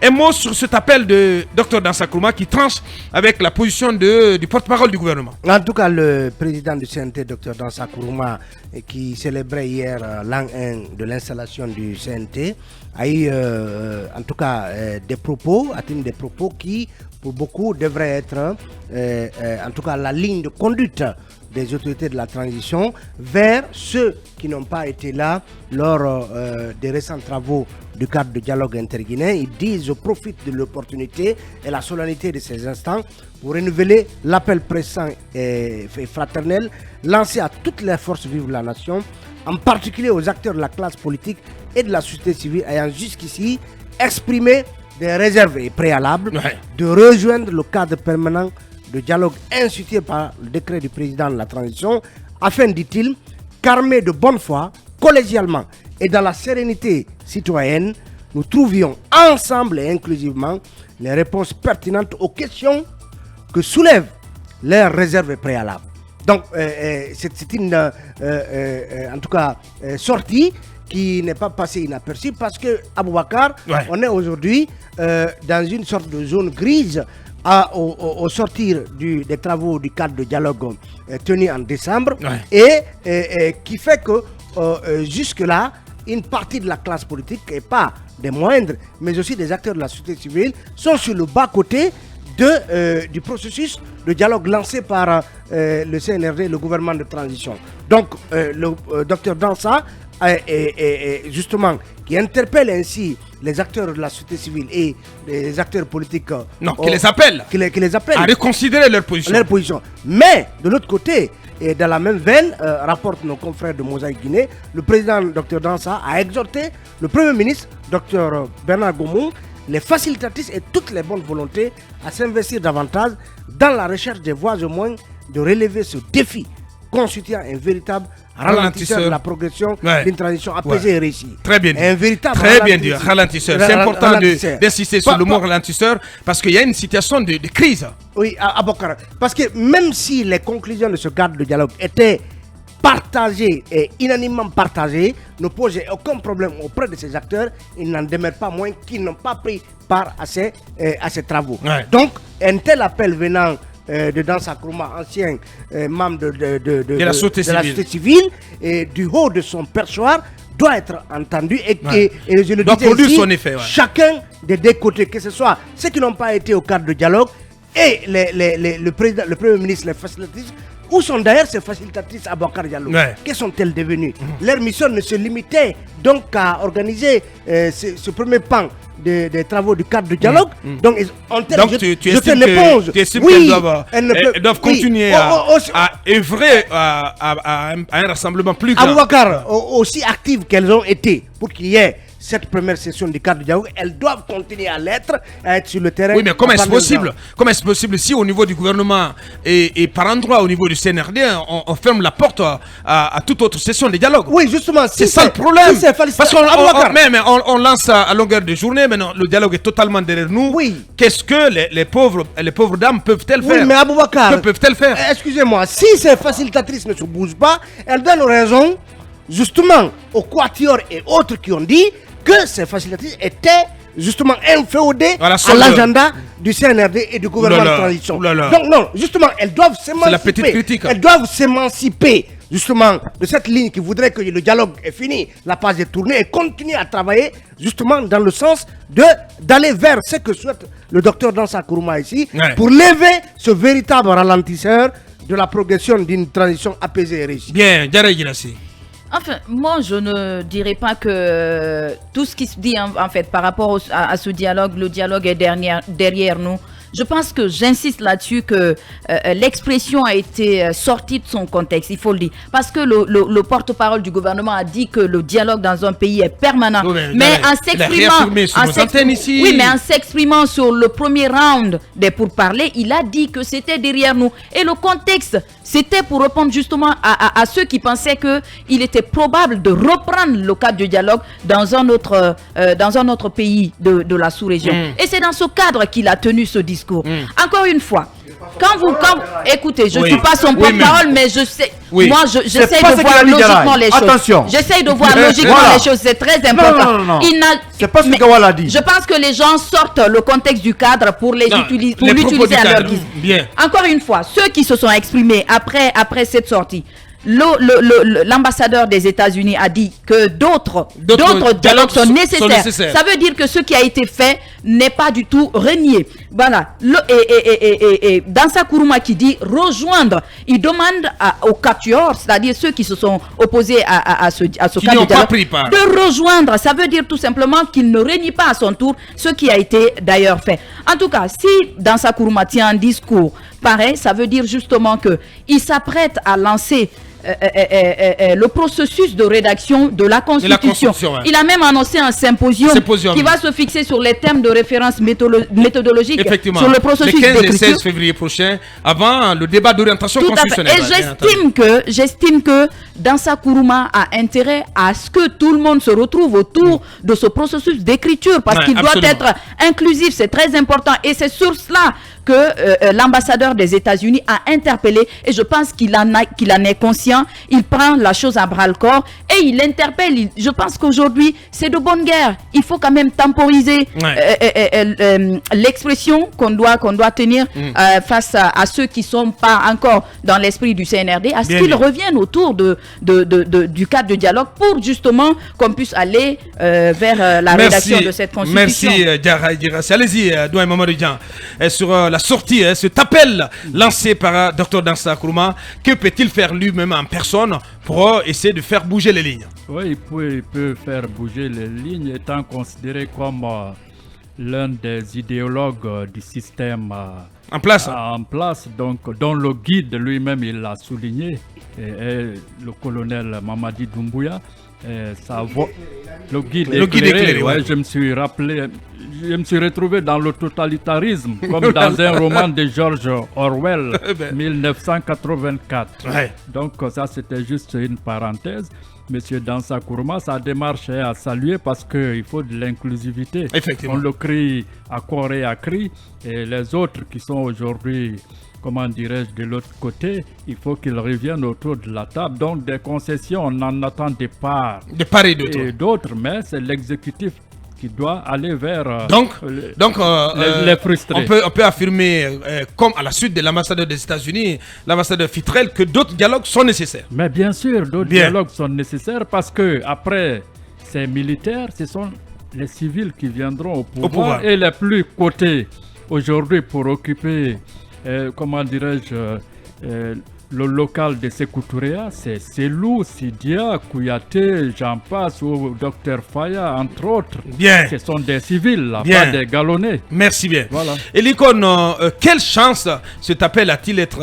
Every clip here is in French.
Un mot sur cet appel de Dr Dansa Kourouma qui tranche avec la position du porte-parole du gouvernement. En tout cas, le président du CNT, Dr Dansa Kourouma, qui célébrait hier l'an 1 de l'installation du CNT, a eu en tout cas des propos qui, pour beaucoup, devraient être en tout cas la ligne de conduite des autorités de la transition vers ceux qui n'ont pas été là lors des récents travaux du cadre de dialogue interguinéen. Ils disent: je profite de l'opportunité et la solennité de ces instants pour renouveler l'appel pressant et fraternel lancé à toutes les forces vives de la nation, en particulier aux acteurs de la classe politique et de la société civile ayant jusqu'ici exprimé des réserves et préalables de rejoindre le cadre permanent de dialogue institué par le décret du président de la transition, afin, dit-il, qu'armés de bonne foi, collégialement et dans la sérénité citoyenne, nous trouvions ensemble et inclusivement les réponses pertinentes aux questions que soulèvent leurs réserves et préalables. Donc, c'est une, en tout cas, sortie qui n'est pas passée inaperçue parce que, Aboubakar, on est aujourd'hui dans une sorte de zone grise au sortir des travaux du cadre de dialogue tenu en décembre et qui fait que jusque-là, une partie de la classe politique, et pas des moindres, mais aussi des acteurs de la société civile, sont sur le bas-côté du processus de dialogue lancé par le CNRD, le gouvernement de transition. Donc, le docteur Dansa, justement, qui interpelle ainsi les acteurs de la société civile et les acteurs politiques. Qui les appellent. Qui les appellent. À reconsidérer leur position. Mais, de l'autre côté, et dans la même veine, rapportent nos confrères de Mosaïque Guinée, le président Dr Dansa a exhorté le Premier ministre Dr Bernard Gomou, les facilitatrices et toutes les bonnes volontés à s'investir davantage dans la recherche des voies au moyens de relever ce défi, constituant un véritable ralentisseur de la progression d'une transition apaisée et réussie. Très bien dit. Un véritable ralentisseur. C'est important d'insister sur le mot ralentisseur parce qu'il y a une situation de crise. Oui, Aboukar. Parce que même si les conclusions de ce cadre de dialogue étaient partagées et unanimement partagées, ne posaient aucun problème auprès de ces acteurs, il n'en demeure pas moins qu'ils n'ont pas pris part à ces travaux. Donc, un tel appel venant de Dansa Kourouma, ancien membre de la société civile, et du haut de son perchoir, doit être entendu et je le dis ici, son effet, chacun des deux côtés, que ce soit ceux qui n'ont pas été au cadre de dialogue et le Premier ministre, les facilitatrices. Où sont d'ailleurs ces facilitatrices à Bakar Diallo? Que sont-elles devenues? Leur mission ne se limitait donc qu'à organiser ce premier pan des travaux du cadre de dialogue. Donc, tu estimes qu'elles doivent continuer à œuvrer à un rassemblement plus grand. Aboubakar, aussi actives qu'elles ont été pour qu'il y ait cette première session du cadre de dialogue, elles doivent continuer à l'être, à être sur le terrain. Oui, mais comment est-ce possible? Comment est-ce possible si au niveau du gouvernement et par endroit au niveau du CNRD, on ferme la porte à toute autre session de dialogue? Oui, justement. C'est ça le problème. Parce qu'on lance à longueur de journée, maintenant le dialogue est totalement derrière nous. Oui. Qu'est-ce que les pauvres dames peuvent-elles faire? Oui, mais Aboubakar, que peuvent-elles faire? Excusez-moi, si ces facilitatrices ne se bougent pas, elles donnent raison justement aux quatuors et autres qui ont dit que ces facilitatrices étaient justement inféodées à l'agenda du CNRD et du gouvernement de transition. Donc non, justement, elles doivent s'émanciper. C'est la petite critique. Elles doivent s'émanciper justement de cette ligne qui voudrait que le dialogue est fini, la page est tournée, et continuer à travailler justement dans le sens d'aller vers ce que souhaite le docteur Dansa Kourouma ici, pour lever ce véritable ralentisseur de la progression d'une transition apaisée et réussie. Bien, Djara Guinassi. Enfin, moi, je ne dirais pas que tout ce qui se dit en fait par rapport à ce dialogue, le dialogue est derrière nous. Je pense que j'insiste là-dessus que l'expression a été sortie de son contexte, il faut le dire. Parce que le porte-parole du gouvernement a dit que le dialogue dans un pays est permanent. Oui, mais en s'exprimant sur le premier round des pourparlers, il a dit que c'était derrière nous. Et le contexte, c'était pour répondre justement à ceux qui pensaient qu'il était probable de reprendre le cadre du dialogue dans un autre pays de la sous-région. Et c'est dans ce cadre qu'il a tenu ce discours. Encore une fois, écoutez, je ne suis pas son porte-parole, mais je sais. Oui. Moi, j'essaie pas de ce voir qu'il a dit, logiquement Garay. les choses. Attention. J'essaie de voir logiquement Voilà. les choses. C'est très important. Non. Il n'a- C'est pas ce que mais Gawal a dit. Je pense que les gens sortent le contexte du cadre pour Non, l'utiliser les propos du à leur cadre, guise. bien. Encore une fois, ceux qui se sont exprimés après cette sortie, l'ambassadeur des États-Unis a dit que d'autres dialogues sont nécessaires. Ça veut dire que ce qui a été fait n'est pas du tout renié. Voilà. Et Dansa Kourouma qui dit rejoindre, il demande aux capteurs, c'est-à-dire ceux qui se sont opposés à ce Qui cadre n'y ont de pas dialogue, pris part. de rejoindre. Ça veut dire tout simplement qu'il ne renie pas à son tour ce qui a été d'ailleurs fait. En tout cas, si Dansa Kourouma tient un discours pareil, ça veut dire justement qu'il s'apprête à lancer le processus de rédaction de la Constitution. Ouais. Il a même annoncé un symposium qui va se fixer sur les thèmes de référence méthodologiques sur le processus d'écriture. Le 15 et d'écriture. 16 février prochain, avant le débat d'orientation constitutionnelle. Et j'estime que Dansa Kourouma a intérêt à ce que tout le monde se retrouve autour de ce processus d'écriture parce qu'il doit être inclusif, c'est très important. Et c'est sur cela que l'ambassadeur des États-Unis a interpellé et je pense qu'il en est conscient. Il prend la chose à bras-le-corps et il interpelle. Je pense qu'aujourd'hui, c'est de bonne guerre. Il faut quand même temporiser l'expression qu'on doit tenir face à ceux qui ne sont pas encore dans l'esprit du CNRD, à ce qu'ils reviennent autour du cadre de dialogue pour justement qu'on puisse aller vers la rédaction de cette Constitution. Merci, Diarra Girassi. Allez-y, Douane Mamadou Dian. Sur la sortie, cet appel lancé par Dr Dansa Kourouma, que peut-il faire lui-même en personne pour essayer de faire bouger les lignes? Oui, il peut faire bouger les lignes, étant considéré comme l'un des idéologues du système en place, donc, dont le guide lui-même il l'a souligné, et le colonel Mamadi Doumbouya. Le guide éclairé, je me suis rappelé, je me suis retrouvé dans le totalitarisme, comme dans un roman de George Orwell, 1984. Donc ça, c'était juste une parenthèse. Monsieur Dansa Kourouma, sa démarche est à saluer parce qu'il faut de l'inclusivité. On le crie à corps et à cri, et les autres qui sont aujourd'hui, comment dirais-je, de l'autre côté, il faut qu'ils reviennent autour de la table. Donc des concessions, on en attend de part et d'autres, mais c'est l'exécutif qui doit aller vers les frustrés. On peut affirmer, comme à la suite de l'ambassadeur des États-Unis, l'ambassadeur Fitrel, que d'autres dialogues sont nécessaires. Mais bien sûr, d'autres dialogues sont nécessaires parce que après ces militaires, ce sont les civils qui viendront au pouvoir. Et les plus cotés aujourd'hui pour occuper, comment dirais-je, le local de Sékou Touréa, c'est Selou, Sidia, Kouyaté, j'en passe, ou Dr Faya, entre autres. Bien. Ce sont des civils, là, pas des galonnés. Merci bien. Voilà. Et l'icône, quelle chance cet appel a-t-il d'être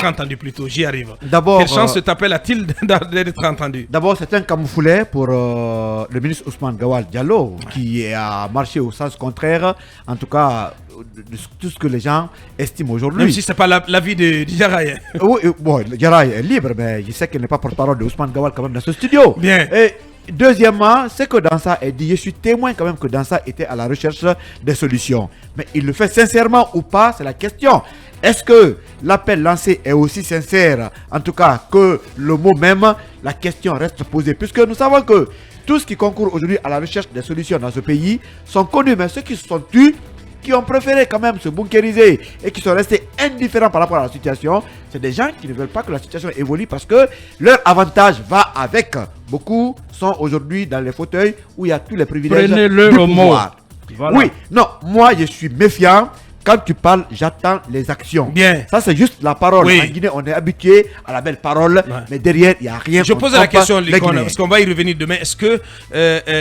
entendu plutôt? J'y arrive. D'abord, quelle chance cet appel a-t-il d'être entendu? D'abord, c'est un camouflet pour le ministre Ousmane Gawal Diallo, qui a marché au sens contraire, en tout cas, de tout ce que les gens estiment aujourd'hui. Même si ce n'est pas l'avis de Diarra. Oui, bon, Diarra est libre, mais je sais qu'il n'est pas porte-parole de Ousmane Gawal quand même dans ce studio. Bien. Et deuxièmement, c'est que Dansa est dit, je suis témoin quand même que Dansa était à la recherche des solutions. Mais il le fait sincèrement ou pas, c'est la question. Est-ce que l'appel lancé est aussi sincère, en tout cas, que le mot même? La question reste posée, puisque nous savons que tous ceux qui concourent aujourd'hui à la recherche des solutions dans ce pays sont connus, mais ceux qui se sont tus, qui ont préféré quand même se bunkériser et qui sont restés indifférents par rapport à la situation, c'est des gens qui ne veulent pas que la situation évolue parce que leur avantage va avec. Beaucoup sont aujourd'hui dans les fauteuils où il y a tous les privilèges du pouvoir. Voilà. Oui, non, moi je suis méfiant. Quand tu parles, j'attends les actions. Bien. Ça, c'est juste la parole. En Guinée, on est habitué à la belle parole, mais derrière, il n'y a rien. Je pose la question, parce qu'on va y revenir demain. Est-ce que,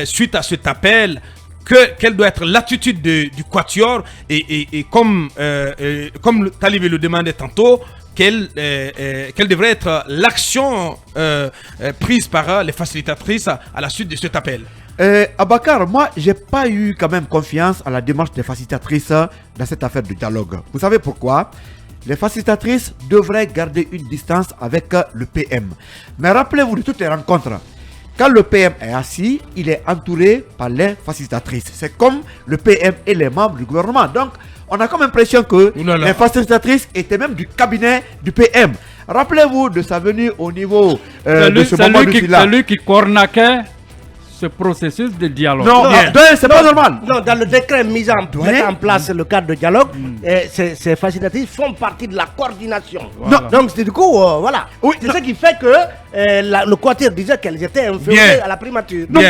suite à cet appel, quelle doit être l'attitude du Quatuor et comme Talibé le demandait tantôt, quelle devrait être l'action prise par les facilitatrices à la suite de cet appel? Abakar, moi, j'ai pas eu quand même confiance à la démarche des facilitatrices dans cette affaire de dialogue. Vous savez pourquoi? Les facilitatrices devraient garder une distance avec le PM. Mais rappelez-vous de toutes les rencontres. Quand le PM est assis, il est entouré par les facilitatrices. C'est comme le PM et les membres du gouvernement. Donc, on a comme l'impression que les facilitatrices étaient même du cabinet du PM. Rappelez-vous de sa venue au niveau de ce moment de là. C'est lui qui cornaquait ce processus de dialogue. Non, c'est pas normal. Non, dans le décret mis en place le cadre de dialogue, ces facilitatrices font partie de la coordination. Voilà. Donc, du coup, voilà. Oui, c'est ce qui fait que le quatrième disait qu'elles étaient inférieures à la primature. Non,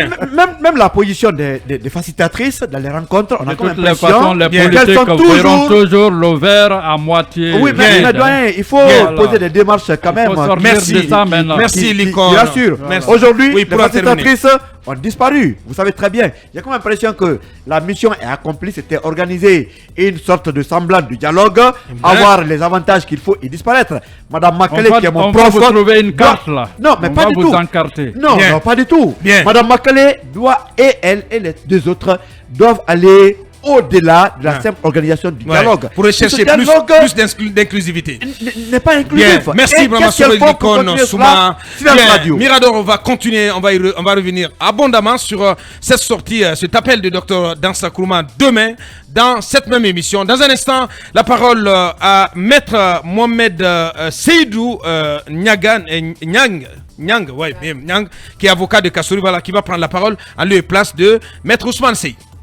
même la position des facilitatrices dans les rencontres, on a comme l'impression les politiques verront toujours le verre à moitié. Oui, mais doyen, il faut poser des démarches quand même. Merci, Licor. Bien sûr. Aujourd'hui, les facilitatrices ont disparu. Vous savez très bien. Il y a comme l'impression que la mission est accomplie. C'était organiser une sorte de semblant de dialogue, avoir les avantages qu'il faut et disparaître. Madame Makele, qui est mon prof, vous trouver une carte là. Non, mais pas du tout. Non, pas du tout. Madame Makele doit, et elle et les deux autres doivent aller au-delà de la simple organisation du dialogue. Pour rechercher plus d'inclusivité. N'est pas inclusif. Merci vraiment sur Souma. Mirador, on va continuer, on va revenir abondamment sur cette sortie, cet appel de Dr Dansa Kourouma demain dans cette même émission. Dans un instant, la parole à Maître Mohamed Seydou Nyang, qui est avocat de Kassouri, qui va prendre la parole en lieu et place de Maître Ousmane Sey.